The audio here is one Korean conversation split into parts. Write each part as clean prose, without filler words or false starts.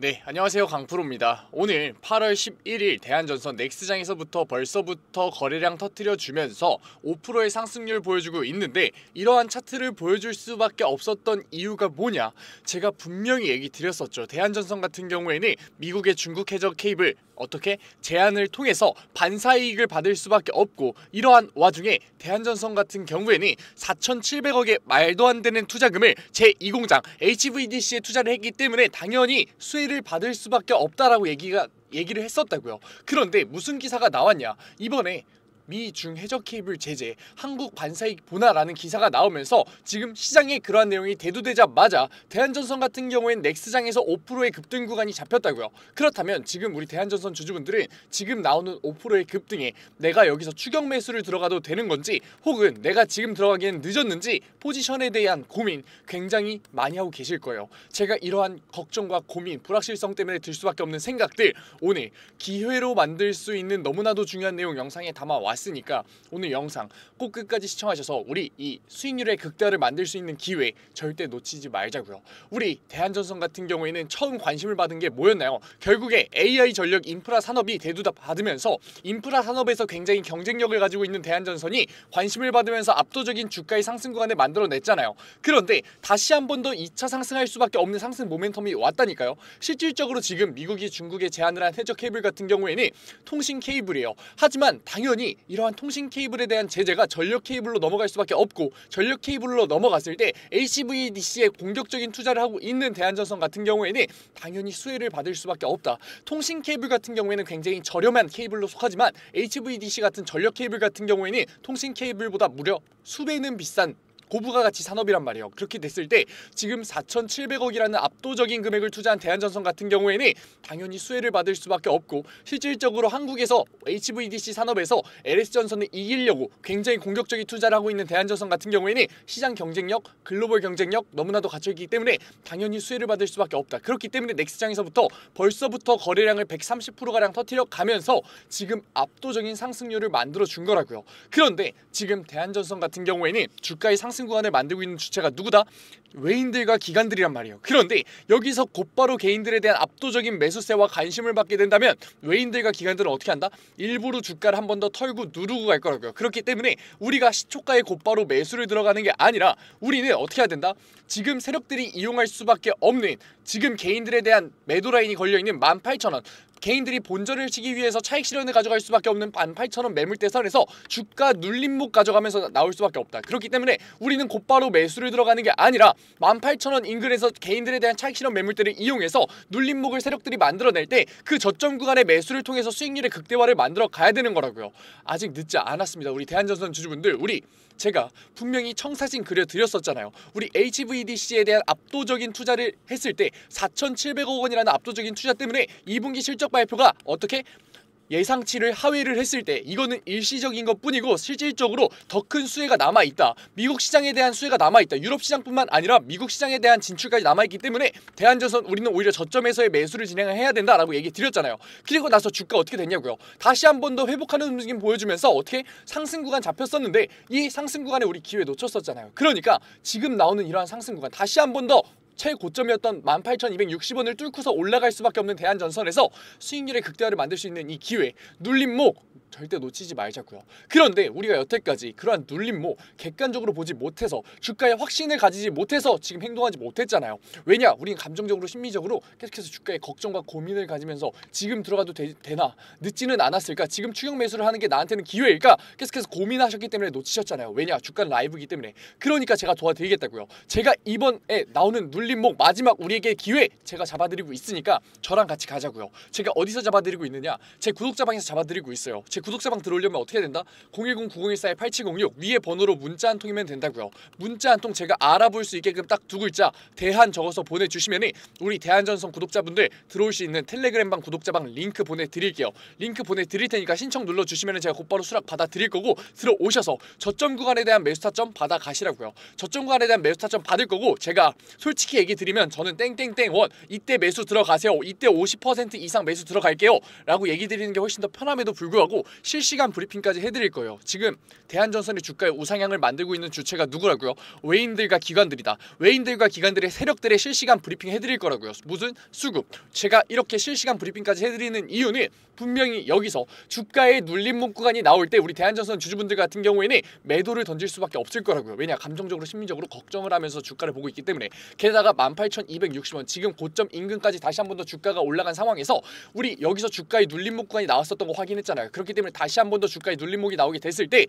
네, 안녕하세요. 강프로입니다. 오늘 8월 11일 대한전선 넥스장에서부터 벌써부터 거래량 터뜨려주면서 5%의 상승률 보여주고 있는데, 이러한 차트를 보여줄 수밖에 없었던 이유가 뭐냐? 제가 분명히 얘기 드렸었죠. 대한전선 같은 경우에는 미국의 중국 해적 케이블 어떻게 제한을 통해서 반사이익을 받을 수밖에 없고, 이러한 와중에 대한전선 같은 경우에는 4,700억의 말도 안 되는 투자금을 제2공장 HVDC에 투자를 했기 때문에 당연히 수혜를 받을 수밖에 없다라고 얘기를 했었다고요. 그런데 무슨 기사가 나왔냐? 이번에 미중 해적 케이블 제재, 한국 반사이익 보나라는 기사가 나오면서 지금 시장에 그러한 내용이 대두되자마자 대한전선 같은 경우엔 넥스장에서 5%의 급등 구간이 잡혔다고요. 그렇다면 지금 우리 대한전선 주주분들은 지금 나오는 5%의 급등에 내가 여기서 추격 매수를 들어가도 되는 건지, 혹은 내가 지금 들어가기엔 늦었는지 포지션에 대한 고민 굉장히 많이 하고 계실 거예요. 제가 이러한 걱정과 고민, 불확실성 때문에 들 수밖에 없는 생각들 오늘 기회로 만들 수 있는 너무나도 중요한 내용 영상에 담아왔으니까 오늘 영상 꼭 끝까지 시청하셔서 우리 이 수익률의 극대화를 만들 수 있는 기회 절대 놓치지 말자고요. 우리 대한전선 같은 경우에는 처음 관심을 받은 게 뭐였나요? 결국에 AI 전력 인프라 산업이 대두다 받으면서 인프라 산업에서 굉장히 경쟁력을 가지고 있는 대한전선이 관심을 받으면서 압도적인 주가의 상승 구간을 만들어냈잖아요. 그런데 다시 한 번 더 2차 상승할 수밖에 없는 상승 모멘텀이 왔다니까요. 실질적으로 지금 미국이 중국에 제한을 한 해적 케이블 같은 경우에는 통신 케이블이에요. 하지만 당연히 이러한 통신 케이블에 대한 제재가 전력 케이블로 넘어갈 수밖에 없고, 전력 케이블로 넘어갔을 때 HVDC에 공격적인 투자를 하고 있는 대한전선 같은 경우에는 당연히 수혜를 받을 수밖에 없다. 통신 케이블 같은 경우에는 굉장히 저렴한 케이블로 속하지만 HVDC 같은 전력 케이블 같은 경우에는 통신 케이블보다 무려 수배는 비싼 고부가가치 산업이란 말이에요. 그렇게 됐을 때 지금 4,700억이라는 압도적인 금액을 투자한 대한전선 같은 경우에는 당연히 수혜를 받을 수밖에 없고, 실질적으로 한국에서 HVDC 산업에서 LS전선을 이기려고 굉장히 공격적인 투자를 하고 있는 대한전선 같은 경우에는 시장 경쟁력, 글로벌 경쟁력 너무나도 갖춰있기 때문에 당연히 수혜를 받을 수밖에 없다. 그렇기 때문에 넥스장에서부터 벌써부터 거래량을 130%가량 터뜨려 가면서 지금 압도적인 상승률을 만들어 준 거라고요. 그런데 지금 대한전선 같은 경우에는 주가의 상승 구간을 만들고 있는 주체가 누구다? 외인들과 기관들이란 말이에요. 그런데 여기서 곧바로 개인들에 대한 압도적인 매수세와 관심을 받게 된다면 외인들과 기관들은 어떻게 한다? 일부러 주가를 한 번 더 털고 누르고 갈 거라고요. 그렇기 때문에 우리가 시초가에 곧바로 매수를 들어가는 게 아니라 우리는 어떻게 해야 된다? 지금 세력들이 이용할 수밖에 없는 지금 개인들에 대한 매도 라인이 걸려있는 18,000원, 개인들이 본전을 치기 위해서 차익 실현을 가져갈 수밖에 없는 18,000원 매물대 선에서 주가 눌림목 가져가면서 나올 수밖에 없다. 그렇기 때문에 우리는 곧바로 매수를 들어가는 게 아니라 18,000원 인근에서 개인들에 대한 차익 실현 매물대를 이용해서 눌림목을 세력들이 만들어낼 때 그 저점 구간의 매수를 통해서 수익률의 극대화를 만들어 가야 되는 거라고요. 아직 늦지 않았습니다. 우리 대한전선 주주분들, 제가 분명히 청사진 그려드렸었잖아요. 우리 HVDC에 대한 압도적인 투자를 했을 때 4,700억 원이라는 압도적인 투자 때문에 2분기 실적 발표가 어떻게 예상치를 하회를 했을 때 이거는 일시적인 것 뿐이고 실질적으로 더 큰 수혜가 남아있다. 미국 시장에 대한 수혜가 남아있다. 유럽 시장뿐만 아니라 미국 시장에 대한 진출까지 남아있기 때문에 대한전선 우리는 오히려 저점에서의 매수를 진행해야 된다라고 얘기 드렸잖아요. 그리고 나서 주가 어떻게 됐냐고요. 다시 한 번 더 회복하는 움직임 보여주면서 어떻게 상승 구간 잡혔었는데 이 상승 구간에 우리 기회 놓쳤었잖아요. 그러니까 지금 나오는 이러한 상승 구간 다시 한 번 더 최고점이었던 18,260원을 뚫고서 올라갈 수밖에 없는 대한전선에서 수익률의 극대화를 만들 수 있는 이 기회, 눌림목 절대 놓치지 말자고요. 그런데 우리가 여태까지 그러한 눌림목 객관적으로 보지 못해서 주가에 확신을 가지지 못해서 지금 행동하지 못했잖아요. 왜냐? 우리는 감정적으로 심리적으로 계속해서 주가에 걱정과 고민을 가지면서 지금 들어가도 되나? 늦지는 않았을까? 지금 추격 매수를 하는 게 나한테는 기회일까? 계속해서 고민하셨기 때문에 놓치셨잖아요. 왜냐? 주가는 라이브이기 때문에. 그러니까 제가 도와드리겠다고요. 제가 이번에 나오는 눌림목 마지막 우리에게 기회 제가 잡아드리고 있으니까 저랑 같이 가자고요. 제가 어디서 잡아드리고 있느냐? 제 구독자방에서 잡아드리고 있어요. 제 구독자방 들어오려면 어떻게 해야 된다? 010-9014-8706 위에 번호로 문자 한 통이면 된다고요. 문자 한 통 제가 알아볼 수 있게끔 딱 두 글자 대한 적어서 보내주시면 우리 대한전선 구독자분들 들어올 수 있는 텔레그램방 구독자방 링크 보내드릴게요. 링크 보내드릴 테니까 신청 눌러주시면 제가 곧바로 수락 받아드릴 거고, 들어오셔서 저점 구간에 대한 매수 타점 받아 가시라고요. 저점 구간에 대한 매수 타점 받을 거고, 제가 솔직히 얘기 드리면 저는 땡땡땡원 이때 매수 들어가세요, 이때 50% 이상 매수 들어갈게요 라고 얘기 드리는 게 훨씬 더 편함에도 불구하고 실시간 브리핑까지 해드릴 거예요. 지금 대한전선의 주가의 우상향을 만들고 있는 주체가 누구라고요? 외인들과 기관들이다. 외인들과 기관들의 세력들의 실시간 브리핑 해드릴 거라고요. 무슨 수급. 제가 이렇게 실시간 브리핑까지 해드리는 이유는 분명히 여기서 주가의 눌림목 구간이 나올 때 우리 대한전선 주주분들 같은 경우에는 매도를 던질 수밖에 없을 거라고요. 왜냐? 감정적으로 심리적으로 걱정을 하면서 주가를 보고 있기 때문에. 게다가 18,260원 지금 고점 인근까지 다시 한 번 더 주가가 올라간 상황에서 우리 여기서 주가의 눌림목 구간이 나왔었던 거 확인했잖아요. 그렇기 때문에 다시 한 번 더 주가의 눌림목이 나오게 됐을 때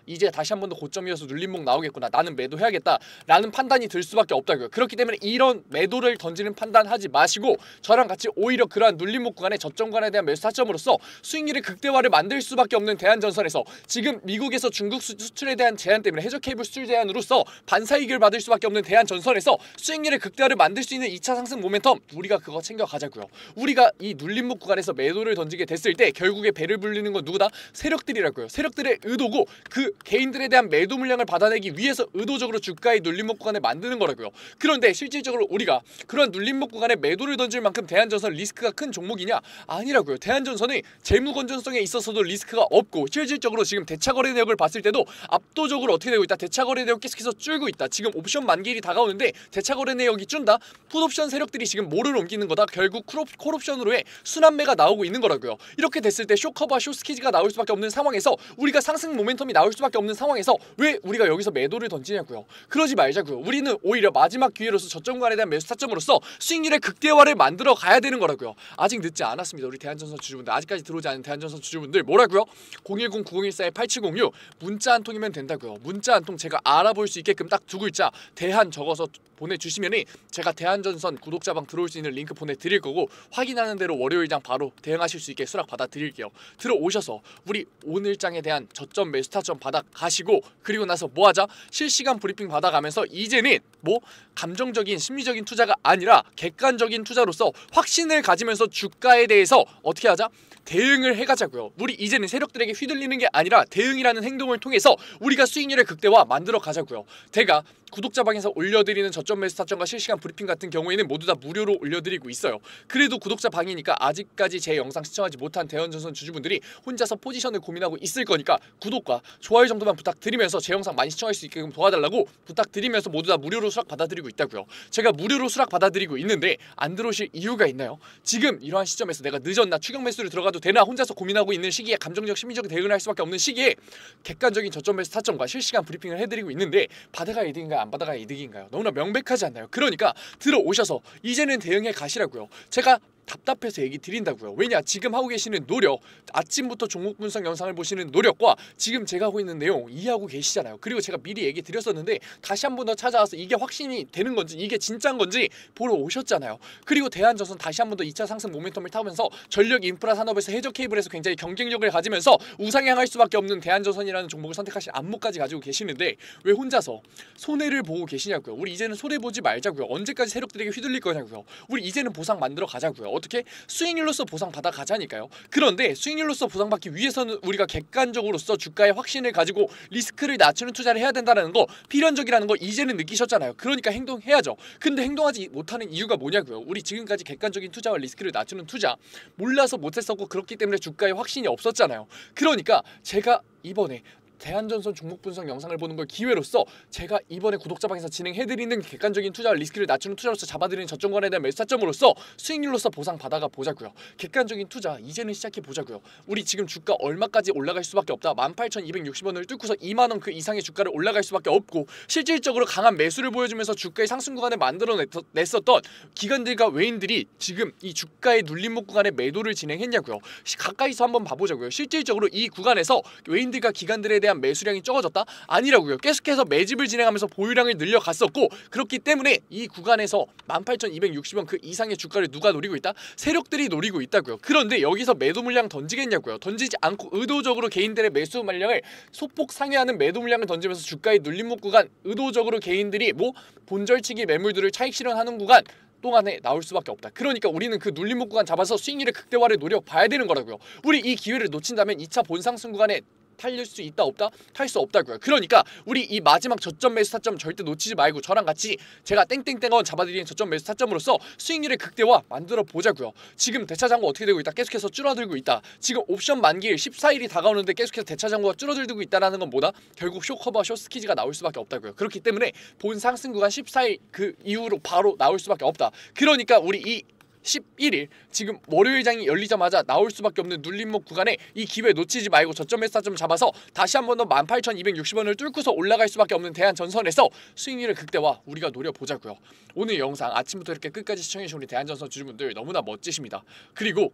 이제 다시 한 번 더 고점이어서 눌림목 나오겠구나. 나는 매도해야겠다 라는 판단이 들 수밖에 없다고요. 그렇기 때문에 이런 매도를 던지는 판단하지 마시고 저랑 같이 오히려 그러한 눌림목 구간의 저점 구간에 대한 매수 타점으로서 수익률의 극대화를 만들 수밖에 없는 대한전선에서 지금 미국에서 중국 수출에 대한 제한 때문에 해저 케이블 수출 제한으로서 반사이익을 받을 수밖에 없는 대한전선에서 수익률의 극대화를 만들 수 있는 2차 상승 모멘텀 우리가 그거 챙겨가자고요. 우리가 이 눌림목 구간에서 매도를 던지게 됐을 때 결국에 배를 불리는 건 누구다? 세력들이라고요. 세력들의 의도고 그 개인들에 대한 매도 물량을 받아내기 위해서 의도적으로 주가의 눌림목 구간을 만드는 거라고요. 그런데 실질적으로 우리가 그런 눌림목 구간에 매도를 던질 만큼 대한전선 리스크가 큰 종목이냐? 아니라고요. 대한전선이 재무 건전성에 있어서도 리스크가 없고 실질적으로 지금 대차거래 내역을 봤을 때도 압도적으로 어떻게 되고 있다? 대차거래 내역 계속해서 줄고 있다. 지금 옵션 만기일이 다가오는데 대차거래 내역이 준다? 풋옵션 세력들이 지금 뭐를 옮기는 거다? 결국 콜옵션으로의 순환매가 나오고 있는 거라고요. 이렇게 됐을 때 쇼커버와 쇼스키즈가 나올 수밖에 없는 상황에서 우리가 상승 모멘텀이 나올 수밖에 없는 상황에서 왜 우리가 여기서 매도를 던지냐고요. 그러지 말자고요. 우리는 오히려 마지막 기회로서 저점 구간에 대한 매수 타점으로서 수익률의 극대화를 만들어 가야 되는 거라고요. 아직 늦지 않았습니다. 우리 대한전선 주주분들, 아직까지 들어오지 않은 대한전선 주주분들 뭐라고요? 010-9014-8706 문자 한 통이면 된다고요. 문자 한 통 제가 알아볼 수 있게끔 딱 두 글자 대한 적어서 보내주시면은 제가 대한전선 구독자방 들어올 수 있는 링크 보내드릴 거고 확인하는 대로 월요일장 바로 대응하실 수 있게 수락 받아드릴게요. 들어오셔서 우리 오늘장에 대한 저점 매수 타점 받아가시고 그리고 나서 뭐하자? 실시간 브리핑 받아가면서 이제는 뭐 감정적인 심리적인 투자가 아니라 객관적인 투자로서 확신을 가지면서 주가에 대해서 어떻게 하자? 대응을 해가자고요. 우리 이제는 세력들에게 휘둘리는 게 아니라 대응이라는 행동을 통해서 우리가 수익률의 극대화 만들어 가자고요. 제가 구독자방에서 올려드리는 저점 매수 타점과 실시간 브리핑 같은 경우에는 모두 다 무료로 올려드리고 있어요. 그래도 구독자방이니까 아직까지 제 영상 시청하지 못한 대한전선 주주분들이 혼자서 포지션을 고민하고 있을 거니까 구독과 좋아요 정도만 부탁드리면서 제 영상 많이 시청할 수 있게끔 도와달라고 부탁드리면서 모두 다 무료로 수락 받아드리고 있다고요. 제가 무료로 수락 받아드리고 있는데 안 들어오실 이유가 있나요? 지금 이러한 시점에서 내가 늦었나 추격 매수를 들어가도 되나 혼자서 고민하고 있는 시기에 감정적 심리적 대응을 할 수밖에 없는 시기에 객관적인 저점 매수 타점과 실시간 브리핑을 해드리고 있는데 받아가야 이득인가요? 안 받아가야 이득인가요? 너무나 명백하지 않나요? 그러니까 들어오셔서 이제는 대응해 가시라고요. 제가 답답해서 얘기 드린다고요. 왜냐? 지금 하고 계시는 노력, 아침부터 종목 분석 영상을 보시는 노력과 지금 제가 하고 있는 내용 이해하고 계시잖아요. 그리고 제가 미리 얘기 드렸었는데 다시 한 번 더 찾아와서 이게 확신이 되는 건지 이게 진짜인 건지 보러 오셨잖아요. 그리고 대한전선 다시 한 번 더 2차 상승 모멘텀을 타면서 전력 인프라 산업에서 해저 케이블에서 굉장히 경쟁력을 가지면서 우상향할 수밖에 없는 대한전선이라는 종목을 선택하신 안목까지 가지고 계시는데 왜 혼자서 손해를 보고 계시냐고요. 우리 이제는 손해 보지 말자고요. 언제까지 세력들에게 휘둘릴 거냐고요. 우리 이제는 보상 만들어 가자고요. 어떻게? 수익률로서 보상 받아 가자니까요. 그런데 수익률로서 보상받기 위해서는 우리가 객관적으로서 주가의 확신을 가지고 리스크를 낮추는 투자를 해야 된다는 거 필연적이라는 거 이제는 느끼셨잖아요. 그러니까 행동해야죠. 근데 행동하지 못하는 이유가 뭐냐고요. 우리 지금까지 객관적인 투자와 리스크를 낮추는 투자 몰라서 못했었고 그렇기 때문에 주가에 확신이 없었잖아요. 그러니까 제가 이번에 대한전선 종목 분석 영상을 보는 걸 기회로서 제가 이번에 구독자방에서 진행해드리는 객관적인 투자와 리스크를 낮추는 투자로서 잡아드리는 저점권에 대한 매수 타점으로서 수익률로서 보상 받아가 보자고요. 객관적인 투자 이제는 시작해 보자고요. 우리 지금 주가 얼마까지 올라갈 수밖에 없다. 18,260원을 뚫고서 2만원 그 이상의 주가를 올라갈 수밖에 없고 실질적으로 강한 매수를 보여주면서 주가의 상승 구간을 만들어냈었던 기관들과 외인들이 지금 이 주가의 눌림목 구간에 매도를 진행했냐고요. 가까이서 한번 봐보자고요. 실질적으로 이 구간에서 외인들과 기관들에 대한 매수량이 적어졌다? 아니라고요. 계속해서 매집을 진행하면서 보유량을 늘려갔었고 그렇기 때문에 이 구간에서 18,260원 그 이상의 주가를 누가 노리고 있다? 세력들이 노리고 있다고요. 그런데 여기서 매도 물량 던지겠냐고요. 던지지 않고 의도적으로 개인들의 매수 물량을 소폭 상회하는 매도 물량을 던지면서 주가의 눌림목 구간 의도적으로 개인들이 뭐 본절치기 매물들을 차익 실현하는 구간 동안에 나올 수밖에 없다. 그러니까 우리는 그 눌림목 구간 잡아서 수익률의 극대화를 노려봐야 되는 거라고요. 우리 이 기회를 놓친다면 2차 본상승 구간에 탈릴 수 있다 없다? 탈 수 없다고요. 그러니까 우리 이 마지막 저점 매수 타점 절대 놓치지 말고 저랑 같이 제가 땡땡땡원 잡아드리는 저점 매수 타점으로서 수익률의 극대화 만들어 보자고요. 지금 대차 잔고 어떻게 되고 있다? 계속해서 줄어들고 있다. 지금 옵션 만기일 14일이 다가오는데 계속해서 대차 잔고가 줄어들고 있다라는 건 뭐다? 결국 쇼커버 쇼스키즈가 나올 수밖에 없다고요. 그렇기 때문에 본 상승 구간 14일 그 이후로 바로 나올 수밖에 없다. 그러니까 우리 이 11일 지금 월요일장이 열리자마자 나올 수밖에 없는 눌림목 구간에 이 기회 놓치지 말고 저점 매수 타점 잡아서 다시 한 번 더 18,260원을 뚫고서 올라갈 수밖에 없는 대한전선에서 수익률을 극대화 우리가 노려보자고요. 오늘 영상 아침부터 이렇게 끝까지 시청해주신 우리 대한전선 주주분들 너무나 멋지십니다. 그리고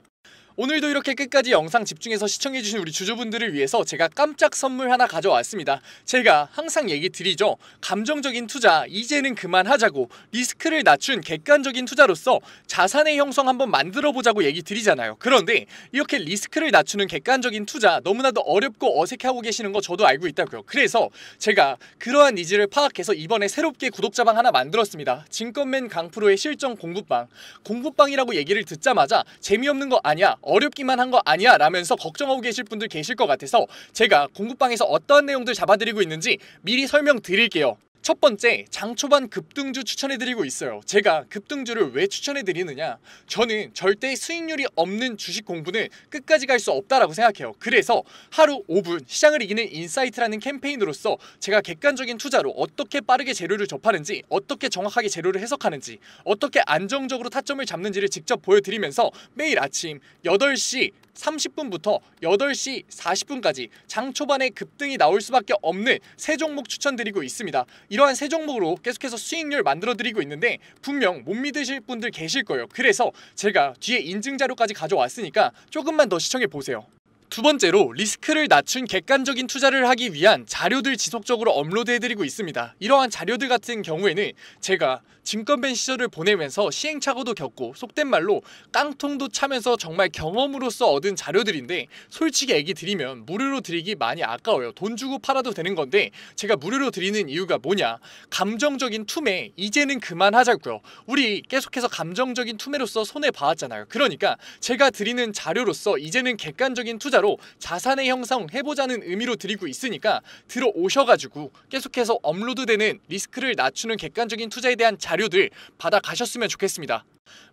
오늘도 이렇게 끝까지 영상 집중해서 시청해주신 우리 주주분들을 위해서 제가 깜짝 선물 하나 가져왔습니다. 제가 항상 얘기 드리죠. 감정적인 투자 이제는 그만하자고, 리스크를 낮춘 객관적인 투자로서 자산의 형성 한번 만들어보자고 얘기 드리잖아요. 그런데 이렇게 리스크를 낮추는 객관적인 투자 너무나도 어렵고 어색해하고 계시는 거 저도 알고 있다고요. 그래서 제가 그러한 니즈를 파악해서 이번에 새롭게 구독자방 하나 만들었습니다. 증권맨 강프로의 실전 공부방. 공부방이라고 얘기를 듣자마자 재미없는 거 아니야, 어렵기만 한 거 아니야 라면서 걱정하고 계실 분들 계실 것 같아서 제가 공부방에서 어떠한 내용들 잡아드리고 있는지 미리 설명드릴게요. 첫 번째, 장 초반 급등주 추천해드리고 있어요. 제가 급등주를 왜 추천해드리느냐, 저는 절대 수익률이 없는 주식 공부는 끝까지 갈 수 없다라고 생각해요. 그래서 하루 5분 시장을 이기는 인사이트라는 캠페인으로서 제가 객관적인 투자로 어떻게 빠르게 재료를 접하는지, 어떻게 정확하게 재료를 해석하는지, 어떻게 안정적으로 타점을 잡는지를 직접 보여드리면서 매일 아침 8시 30분부터 8시 40분까지 장 초반에 급등이 나올 수밖에 없는 세 종목 추천드리고 있습니다. 이러한 세 종목으로 계속해서 수익률 만들어드리고 있는데 분명 못 믿으실 분들 계실 거예요. 그래서 제가 뒤에 인증 자료까지 가져왔으니까 조금만 더 시청해보세요. 두 번째로, 리스크를 낮춘 객관적인 투자를 하기 위한 자료들 지속적으로 업로드해드리고 있습니다. 이러한 자료들 같은 경우에는 제가 증권밴 시절을 보내면서 시행착오도 겪고 속된 말로 깡통도 차면서 정말 경험으로서 얻은 자료들인데, 솔직히 얘기 드리면 무료로 드리기 많이 아까워요. 돈 주고 팔아도 되는 건데 제가 무료로 드리는 이유가 뭐냐, 감정적인 투매 이제는 그만하자고요. 우리 계속해서 감정적인 투매로서 손해봐왔잖아요. 그러니까 제가 드리는 자료로서 이제는 객관적인 투자로 자산의 형성 해보자는 의미로 드리고 있으니까 들어오셔가지고 계속해서 업로드되는 리스크를 낮추는 객관적인 투자에 대한 자료들 받아가셨으면 좋겠습니다.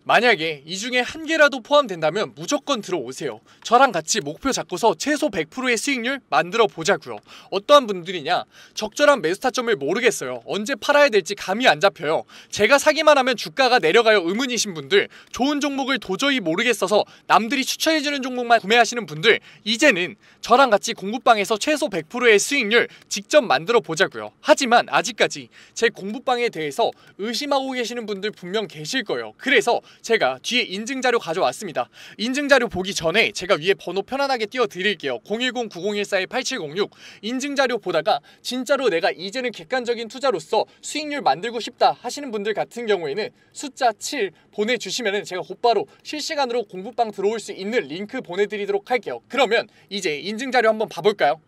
만약에 이 중에 한 개라도 포함된다면 무조건 들어오세요. 저랑 같이 목표 잡고서 최소 100%의 수익률 만들어 보자고요. 어떠한 분들이냐, 적절한 매수 타점을 모르겠어요. 언제 팔아야 될지 감이 안 잡혀요. 제가 사기만 하면 주가가 내려가요 의문이신 분들, 좋은 종목을 도저히 모르겠어서 남들이 추천해주는 종목만 구매하시는 분들, 이제는 저랑 같이 공부방에서 최소 100%의 수익률 직접 만들어 보자고요. 하지만 아직까지 제 공부방에 대해서 의심하고 계시는 분들 분명 계실 거예요. 그래서 제가 뒤에 인증자료 가져왔습니다. 인증자료 보기 전에 제가 위에 번호 편안하게 띄워드릴게요. 010-9014-8706. 인증자료 보다가 진짜로 내가 이제는 객관적인 투자로서 수익률 만들고 싶다 하시는 분들 같은 경우에는 숫자 7 보내주시면 제가 곧바로 실시간으로 공부방 들어올 수 있는 링크 보내드리도록 할게요. 그러면 이제 인증자료 한번 봐볼까요?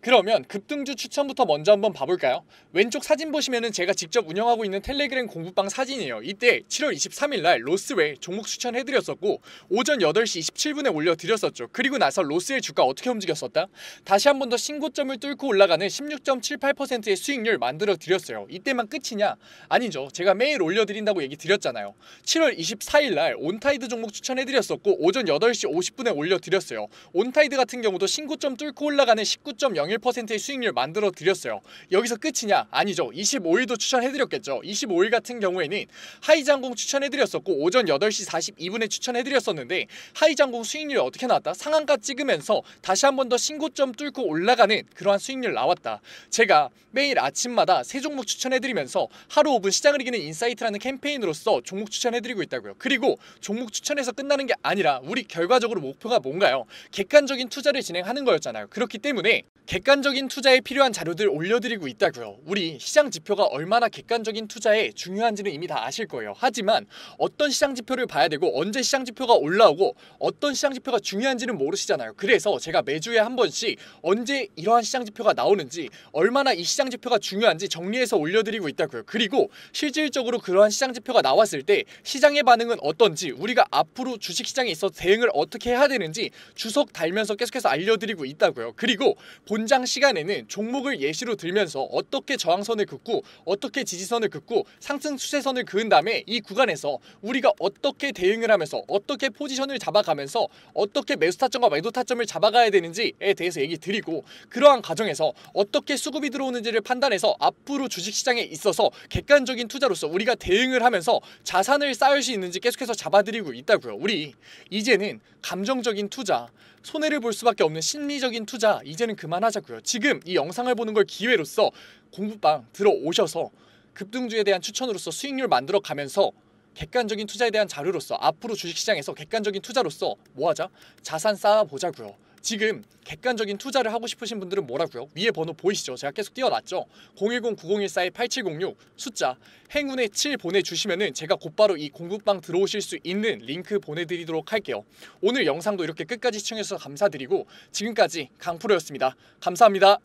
그러면 급등주 추천부터 먼저 한번 봐볼까요? 왼쪽 사진 보시면은 제가 직접 운영하고 있는 텔레그램 공부방 사진이에요. 이때 7월 23일날 로스웰 종목 추천해드렸었고 오전 8시 27분에 올려드렸었죠. 그리고 나서 로스웰 주가 어떻게 움직였었다? 다시 한 번 더 신고점을 뚫고 올라가는 16.78%의 수익률 만들어드렸어요. 이때만 끝이냐? 아니죠. 제가 매일 올려드린다고 얘기 드렸잖아요. 7월 24일날 온타이드 종목 추천해드렸었고 오전 8시 50분에 올려드렸어요. 온타이드 같은 경우도 신고점 뚫고 올라가는 19.01%의 수익률 만들어 드렸어요. 여기서 끝이냐? 아니죠. 25일도 추천해드렸겠죠. 25일 같은 경우에는 하이장공 추천해드렸었고 오전 8시 42분에 추천해드렸었는데 하이장공 수익률이 어떻게 나왔다? 상한가 찍으면서 다시 한 번 더 신고점 뚫고 올라가는 그러한 수익률 나왔다. 제가 매일 아침마다 세 종목 추천해드리면서 하루 5분 시장을 이기는 인사이트라는 캠페인으로서 종목 추천해드리고 있다고요. 그리고 종목 추천해서 끝나는 게 아니라 우리 결과적으로 목표가 뭔가요? 객관적인 투자를 진행하는 거였잖아요. 그렇기 때문에 객관적인 투자에 필요한 자료들 올려드리고 있다고요. 우리 시장 지표가 얼마나 객관적인 투자에 중요한지는 이미 다 아실 거예요. 하지만 어떤 시장 지표를 봐야 되고 언제 시장 지표가 올라오고 어떤 시장 지표가 중요한지는 모르시잖아요. 그래서 제가 매주에 한 번씩 언제 이러한 시장 지표가 나오는지 얼마나 이 시장 지표가 중요한지 정리해서 올려드리고 있다고요. 그리고 실질적으로 그러한 시장 지표가 나왔을 때 시장의 반응은 어떤지, 우리가 앞으로 주식시장에 있어서 대응을 어떻게 해야 되는지 주석 달면서 계속해서 알려드리고 있다고요. 그리고 본장 시간에는 종목을 예시로 들면서 어떻게 저항선을 긋고 어떻게 지지선을 긋고 상승 추세선을 그은 다음에 이 구간에서 우리가 어떻게 대응을 하면서 어떻게 포지션을 잡아가면서 어떻게 매수 타점과 매도 타점을 잡아가야 되는지에 대해서 얘기 드리고, 그러한 과정에서 어떻게 수급이 들어오는지를 판단해서 앞으로 주식시장에 있어서 객관적인 투자로서 우리가 대응을 하면서 자산을 쌓을 수 있는지 계속해서 잡아드리고 있다고요. 우리 이제는 감정적인 투자, 손해를 볼 수밖에 없는 심리적인 투자 이제는 그만하자고요. 지금 이 영상을 보는 걸 기회로서 공부방 들어오셔서 급등주에 대한 추천으로서 수익률 만들어 가면서 객관적인 투자에 대한 자료로서 앞으로 주식시장에서 객관적인 투자로서 뭐하자? 자산 쌓아보자고요. 지금 객관적인 투자를 하고 싶으신 분들은 뭐라고요? 위에 번호 보이시죠? 제가 계속 띄워놨죠? 010-9014-8706 숫자 행운의 7 보내주시면은 제가 곧바로 이 공부방 들어오실 수 있는 링크 보내드리도록 할게요. 오늘 영상도 이렇게 끝까지 시청해주셔서 감사드리고 지금까지 강프로였습니다. 감사합니다.